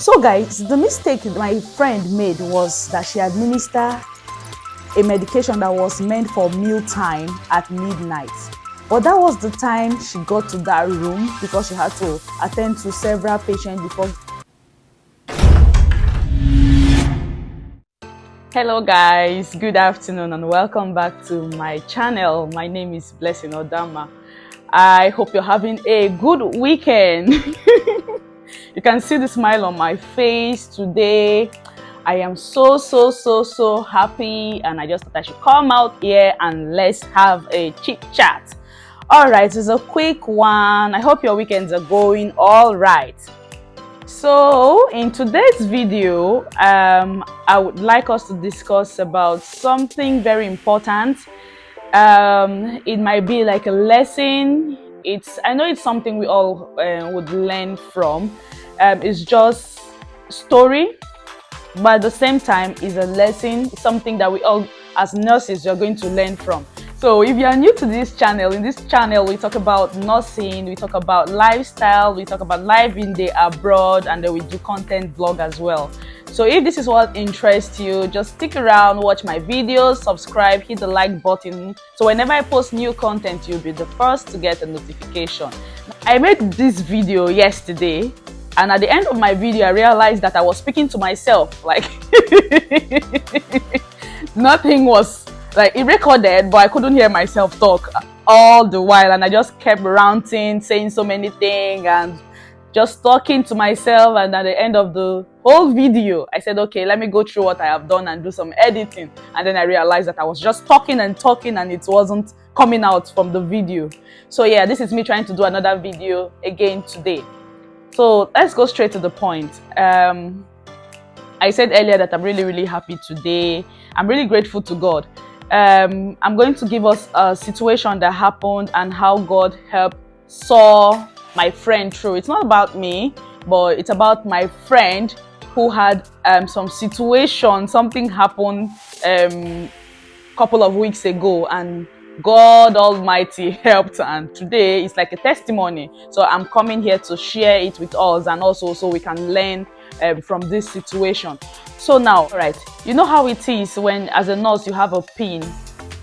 So guys, the mistake my friend made was that she administered a medication that was meant for mealtime at midnight. But that was the time she got to that room because she had to attend to several patients before. Hello guys, good afternoon and welcome back to my channel. My name is Blessing Odama. I hope you're having a good weekend. You can see the smile on my face today. I am so happy, and I just thought I should come out here and let's have a chit chat. All right, it's a quick one. I hope your weekends are going all right. So in today's video, I would like us to discuss about something very important. It might be like a lesson. I know it's something we all would learn from. It's just story, but at the same time is a lesson. It's something that we all as nurses are going to learn from. So if you are new to this channel, in this channel we talk about nursing, we talk about lifestyle, we talk about life in the abroad, and then we do content vlog as well. So if this is what interests you, just stick around, watch my videos, subscribe, hit the like button, so whenever I post new content you'll be the first to get a notification. I made this video yesterday, and at the end of my video I realized that I was speaking to myself, like nothing was like it recorded, but I couldn't hear myself talk all the while, and I just kept ranting, saying so many things and just talking to myself. And at the end of the whole video I said, okay, let me go through what I have done and do some editing, and then I realized that I was just talking and it wasn't coming out from the video. So yeah, this is me trying to do another video again today. So let's go straight to the point. I said earlier that I'm really happy today. I'm really grateful to God. I'm going to give us a situation that happened and how God helped saw my friend through. It's not about me, but it's about my friend who had some situation. Something happened couple of weeks ago, and God Almighty helped, and today it's like a testimony. So I'm coming here to share it with us, and also so we can learn from this situation. So now, all right, you know how it is when as a nurse you have a pin.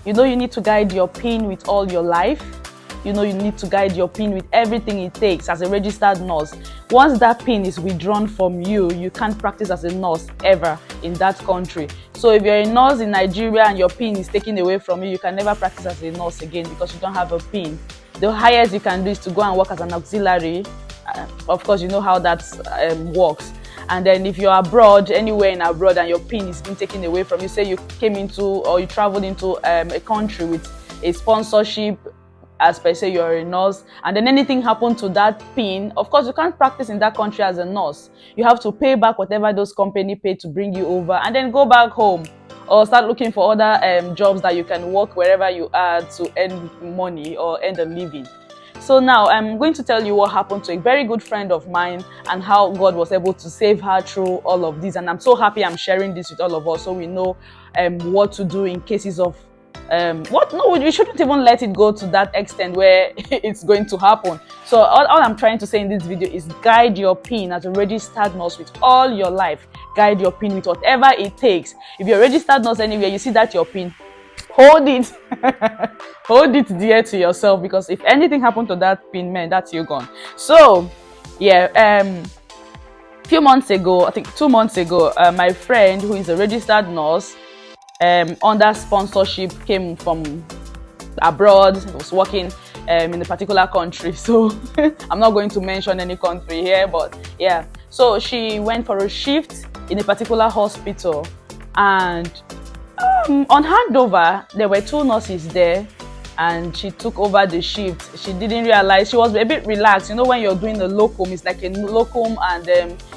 You know you need to guide your pin with all your life. You know you need to guide your pin with everything it takes as a registered nurse. Once that pin is withdrawn from you, you can't practice as a nurse ever in that country. So if you're a nurse in Nigeria and your pin is taken away from you, you can never practice as a nurse again because you don't have a pin. The highest you can do is to go and work as an auxiliary. Of course, you know how that works. And then if you're abroad, anywhere in abroad, and your pin is being taken away from you, say you came into or you traveled into a country with a sponsorship, as per se you're a nurse, and then anything happened to that pin, of course you can't practice in that country as a nurse. You have to pay back whatever those company paid to bring you over, and then go back home or start looking for other jobs that you can work wherever you are to earn money or earn a living. So now I'm going to tell you what happened to a very good friend of mine and how God was able to save her through all of this. And I'm so happy I'm sharing this with all of us so we know what to do in cases of we shouldn't even let it go to that extent where it's going to happen. So all I'm trying to say in this video is guide your pin as a registered nurse with all your life. Guide your pin with whatever it takes. If you're a registered nurse anywhere, you see that your pin, hold it. Hold it dear to yourself, because if anything happened to that pin, man, that's you gone. So yeah, few months ago, I think 2 months ago, my friend who is a registered nurse under sponsorship came from abroad, was working in a particular country. So I'm not going to mention any country here, but yeah, so she went for a shift in a particular hospital, and on handover there were 2 nurses there, and she took over the shift. She didn't realize, she was a bit relaxed. You know, when you're doing a locum, it's like a locum, and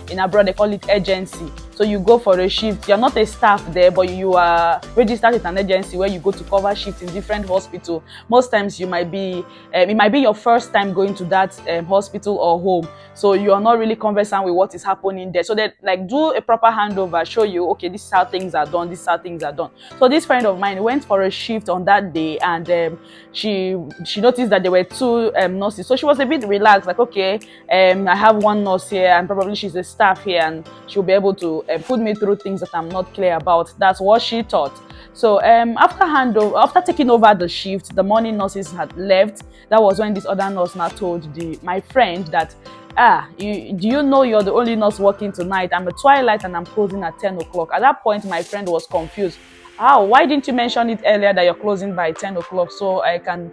in abroad they call it agency. So you go for a shift. You're not a staff there, but you are registered with an agency where you go to cover shifts in different hospitals. Most times you might be, it might be your first time going to that hospital or home. So you are not really conversant with what is happening there. So they like do a proper handover, show you, okay, this is how things are done, this is how things are done. So this friend of mine went for a shift on that day, and she noticed that there were two nurses. So she was a bit relaxed, like, okay, I have one nurse here, and probably she's a staff here, and she'll be able to put me through things that I'm not clear about. That's what she thought. So after taking over the shift, the morning nurses had left. That was when this other nurse now told my friend that, do you know you're the only nurse working tonight? I'm a twilight and I'm closing at 10 o'clock. At that point, my friend was confused. Why didn't you mention it earlier that you're closing by 10 o'clock so I can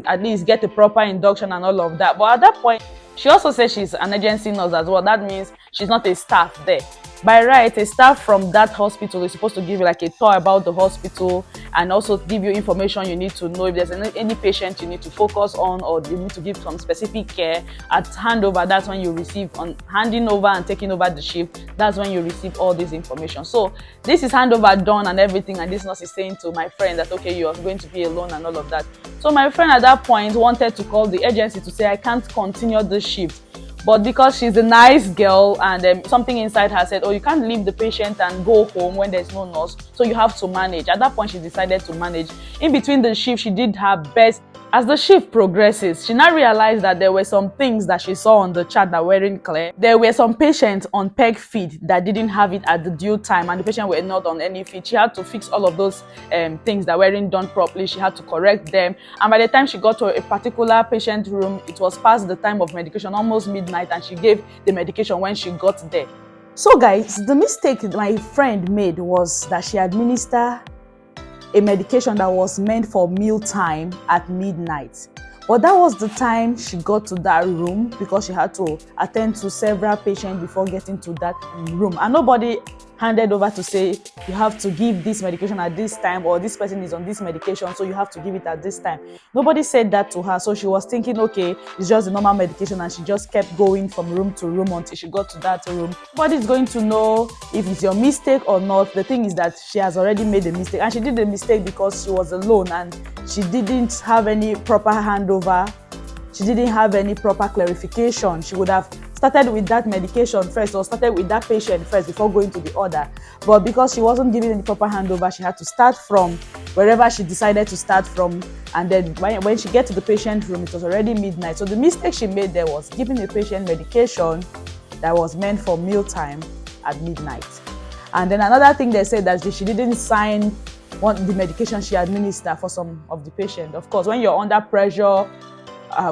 at least get a proper induction and all of that? But at that point, she also said she's an agency nurse as well. That means she's not a staff there. By right, a staff from that hospital is supposed to give you like a tour about the hospital and also give you information you need to know. If there's any patient you need to focus on, or you need to give some specific care at handover, that's when you receive, on handing over and taking over the shift, that's when you receive all this information. So this is handover done and everything, and this nurse is saying to my friend that, okay, you're going to be alone and all of that. So my friend at that point wanted to call the agency to say, I can't continue the shift. But because she's a nice girl, and something inside her said, oh, you can't leave the patient and go home when there's no nurse, so you have to manage. At that point, she decided to manage. In between the shift, she did her best. As the shift progresses, she now realized that there were some things that she saw on the chart that weren't clear. There were some patients on peg feed that didn't have it at the due time, and the patient were not on any feed. She had to fix all of those things that weren't done properly. She had to correct them. And by the time she got to a particular patient room, it was past the time of medication, almost midnight, and she gave the medication when she got there. So guys, the mistake my friend made was that she administered a medication that was meant for mealtime at midnight. But that was the time she got to that room, because she had to attend to several patients before getting to that room. And nobody handed over to say, you have to give this medication at this time, or this person is on this medication, so you have to give it at this time. Nobody said that to her. So she was thinking, okay, it's just a normal medication, and she just kept going from room to room until she got to that room. Nobody's going to know if it's your mistake or not. The thing is that she has already made a mistake, and she did a mistake because she was alone and she didn't have any proper handover. She didn't have any proper clarification. She would have started with that medication first, or started with that patient first before going to the other. But because she wasn't given any proper handover, she had to start from wherever she decided to start from. And then when she gets to the patient room, it was already midnight. So the mistake she made there was giving a patient medication that was meant for mealtime at midnight. And then another thing they said that she didn't sign the medication she administered for some of the patient. Of course, when you're under pressure,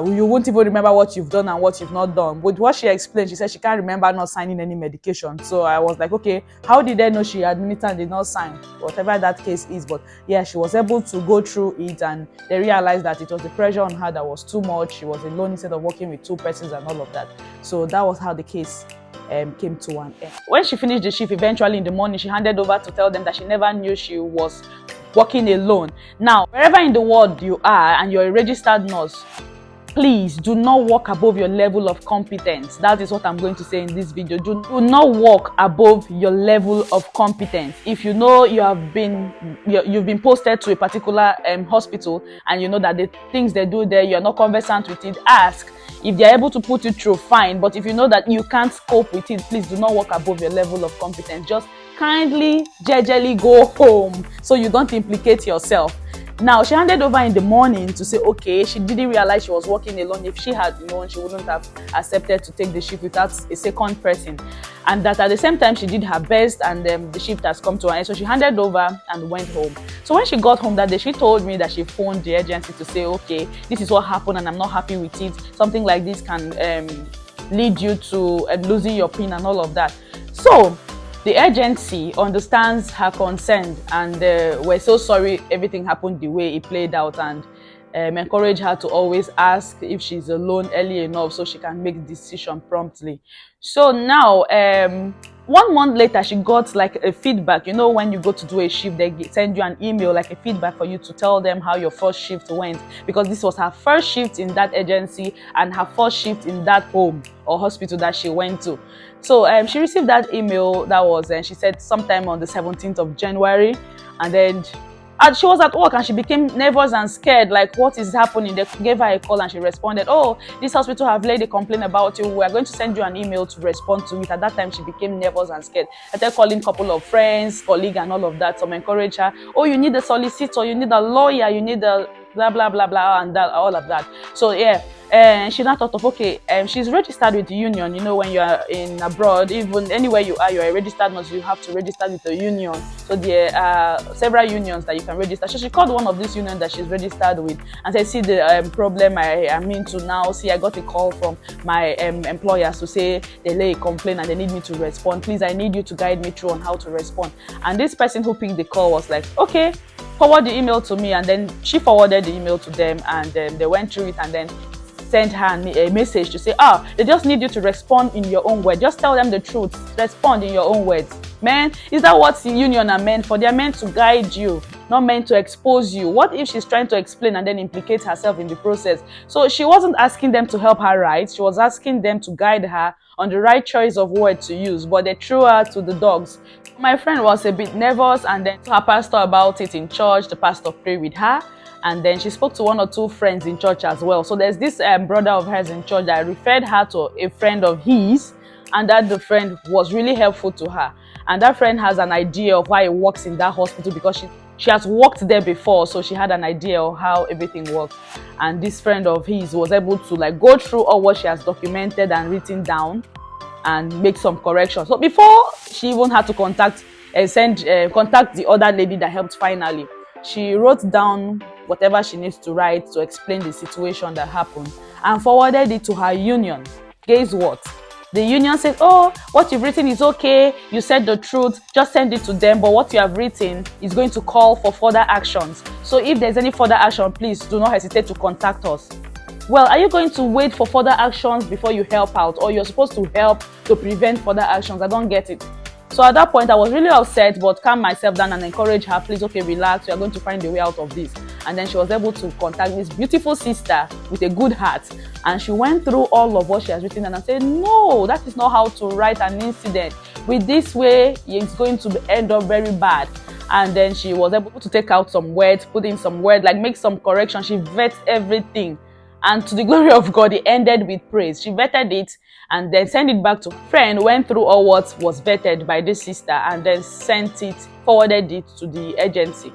you won't even remember what you've done and what you've not done. But what she explained, she said she can't remember not signing any medication. So I was like, okay, how did they know she administered and did not sign? Whatever that case is. But yeah, she was able to go through it, and they realized that it was the pressure on her that was too much. She was alone instead of working with two persons and all of that. So that was how the case came to an end. When she finished the shift, eventually in the morning, she handed over to tell them that she never knew she was working alone. Now, wherever in the world you are and you're a registered nurse, please do not work above your level of competence. That is what I'm going to say in this video. Do not work above your level of competence. If you know you've been posted to a particular hospital, and you know that the things they do there, you're not conversant with it, ask. If they're able to put you through, fine. But if you know that you can't cope with it, please do not work above your level of competence. Just kindly, jejely go home so you don't implicate yourself. Now, she handed over in the morning to say, okay, she didn't realize she was working alone. If she had known, she wouldn't have accepted to take the shift without a second person. And that at the same time, she did her best, and the shift has come to an end. So she handed over and went home. So when she got home that day, she told me that she phoned the agency to say, okay, this is what happened and I'm not happy with it. Something like this can lead you to losing your PIN and all of that. So the agency understands her concern, and we're so sorry everything happened the way it played out, and encourage her to always ask if she's alone early enough so she can make the decision promptly. So now 1 month later, she got like a feedback. You know, when you go to do a shift, they send you an email, like a feedback for you to tell them how your first shift went, because this was her first shift in that agency and her first shift in that home or hospital that she went to. So she received that email. That was, and she said sometime on the 17th of January, and then she was at work and she became nervous and scared, like what is happening. They gave her a call and she responded, oh, this hospital have laid a complaint about you, we are going to send you an email to respond to it. At that time she became nervous and scared. I started calling a couple of friends, colleagues and all of that. Some encourage her, oh, you need a solicitor, you need a lawyer, you need a blah blah blah blah and that, all of that. So yeah, and she now thought of, okay, she's registered with the union. You know, when you are in abroad, even anywhere you are, you are a registered nurse, you have to register with the union. So there are several unions that you can register. So she called one of these unions that she's registered with and said, see the problem I am into now. See, I got a call from my employers to say they lay a complaint and they need me to respond. Please, I need you to guide me through on how to respond. And this person who picked the call was like, okay, forward the email to me. And then she forwarded the email to them, and they went through it and then sent her a message to say, they just need you to respond in your own words. Just tell them the truth. Respond in your own words. Man, is that what the union are meant for? They are meant to guide you, not meant to expose you. What if she's trying to explain and then implicate herself in the process? So she wasn't asking them to help her write. She was asking them to guide her on the right choice of word to use, but they threw her to the dogs. My friend was a bit nervous and then told her pastor about it in church. The pastor prayed with her. And then she spoke to 1 or 2 friends in church as well. So there's this brother of hers in church that referred her to a friend of his, and that the friend was really helpful to her. And that friend has an idea of why it works in that hospital, because she has worked there before, so she had an idea of how everything works. And this friend of his was able to like go through all what she has documented and written down and make some corrections. So before she even had to contact the other lady that helped finally, she wrote down whatever she needs to write to explain the situation that happened and forwarded it to her union. Guess what? The union said, oh, what you've written is okay, you said the truth, just send it to them, but what you have written is going to call for further actions. So if there's any further action, please do not hesitate to contact us. Well, are you going to wait for further actions before you help out, or you're supposed to help to prevent further actions? I don't get it. So at that point, I was really upset, but calmed myself down and encouraged her, please, okay, relax, we are going to find a way out of this. And then she was able to contact this beautiful sister with a good heart. And she went through all of what she has written and I said, no, that is not how to write an incident. With this way, it's going to end up very bad. And then she was able to take out some words, put in some words, like make some correction. She vets everything. And to the glory of God, it ended with praise. She vetted it and then sent it back to a friend, went through all what was vetted by this sister, and then forwarded it to the agency.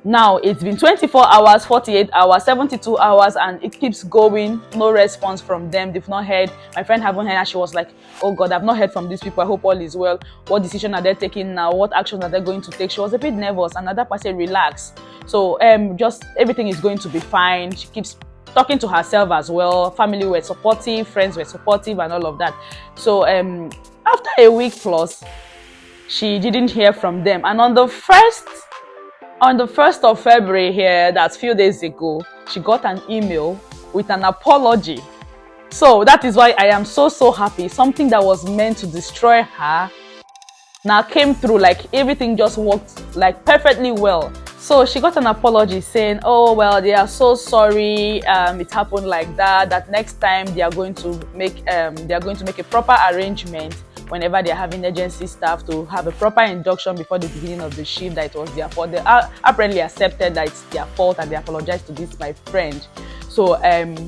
Now, it's been 24 hours, 48 hours, 72 hours, and it keeps going. No response from them. They've not heard. My friend haven't heard. And she was like, oh God, I've not heard from these people. I hope all is well. What decision are they taking now? What actions are they going to take? She was a bit nervous. Another person, relax. So just everything is going to be fine. She keeps talking to herself as well. Family were supportive, friends were supportive, and all of that. So after a week plus, she didn't hear from them. And on the 1st of February here, that's a few days ago, she got an email with an apology. So that is why I am so happy. Something that was meant to destroy her now came through. Like everything just worked like perfectly well. So she got an apology saying, oh, well, they are so sorry. It happened like that. That next time they are going to make a proper arrangement whenever they are having agency staff to have a proper induction before the beginning of the shift, that it was their fault. They apparently accepted that it's their fault and they apologized to this, my friend. So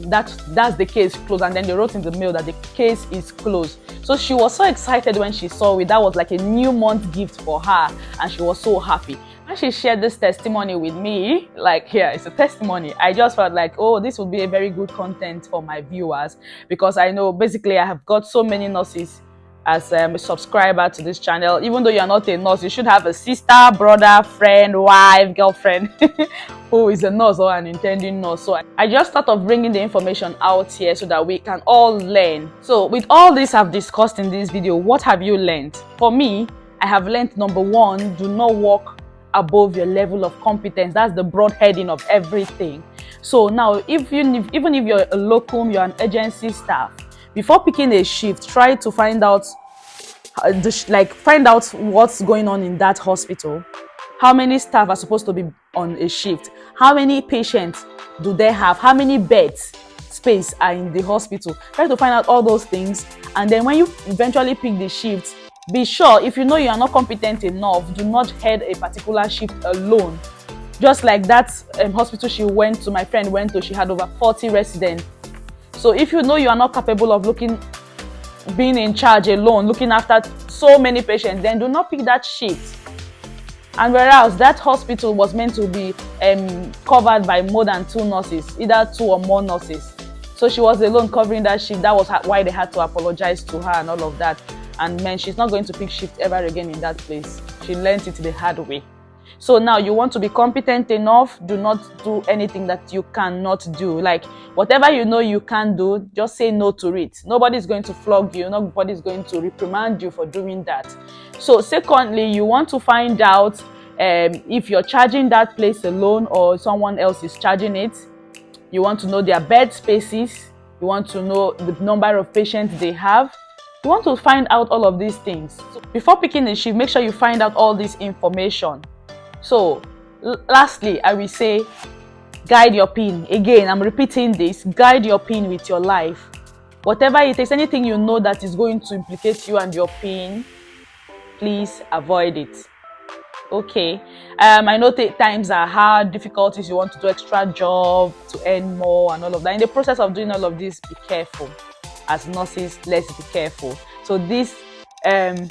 that's the case closed. And then they wrote in the mail that the case is closed. So she was so excited when she saw it. That was like a new month gift for her, and she was so happy. When she shared this testimony with me, like here, it's a testimony, I just felt like, oh, this would be a very good content for my viewers, because I know basically I have got so many nurses as a subscriber to this channel. Even though you're not a nurse, you should have a sister, brother, friend, wife, girlfriend who is a nurse or an intending nurse. So I just thought of bringing the information out here so that we can all learn. So with all this I've discussed in this video, what have you learned? For me, I have learned, number one, do not work above your level of competence. That's the broad heading of everything. So now, even if you're a locum, you're an agency staff, before picking a shift, try to find out like find out what's going on in that hospital. How many staff are supposed to be on a shift? How many patients do they have? How many beds space are in the hospital? Try to find out all those things, and then when you eventually pick the shift, be sure, if you know you are not competent enough, do not head a particular shift alone. Just like that hospital my friend went to, she had over 40 residents. So if you know you are not capable of being in charge alone, looking after so many patients, then do not pick that shift. And whereas that hospital was meant to be covered by more than 2 nurses, either 2 or more nurses. So she was alone covering that shift. That was why they had to apologize to her and all of that. And man, she's not going to pick shift ever again in that place. She learned it the hard way. So now you want to be competent enough, do not do anything that you cannot do. Like whatever you know you can do, just say no to it. Nobody's going to flog you. Nobody's going to reprimand you for doing that. So secondly, you want to find out if you're charging that place alone or someone else is charging it. You want to know their bed spaces. You want to know the number of patients they have. You want to find out all of these things. So before picking a shift, make sure you find out all this information. So lastly, I will say, guide your pin. Again, I'm repeating this, guide your pin with your life. Whatever it takes, anything you know that is going to implicate you and your pin, please avoid it. Okay, I know times are hard, difficulties, you want to do extra job to earn more and all of that. In the process of doing all of this, be careful. As nurses, let's be careful. So this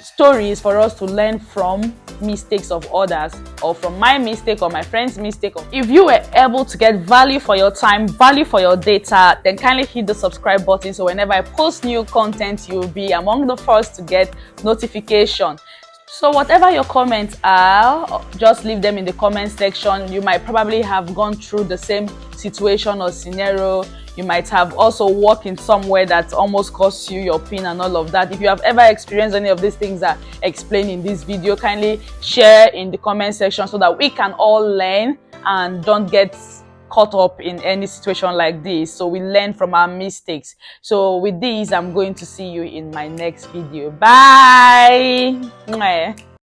story is for us to learn from mistakes of others, or from my mistake or my friend's mistake. If you were able to get value for your time, value for your data, then kindly hit the subscribe button, so whenever I post new content, you'll be among the first to get notification. So whatever your comments are, just leave them in the comment section. You might probably have gone through the same situation or scenario. You might have also worked in somewhere that almost cost you your pin and all of that. If you have ever experienced any of these things that I explained in this video, kindly share in the comment section so that we can all learn and don't get caught up in any situation like this. So we learn from our mistakes. So with this, I'm going to see you in my next video. Bye.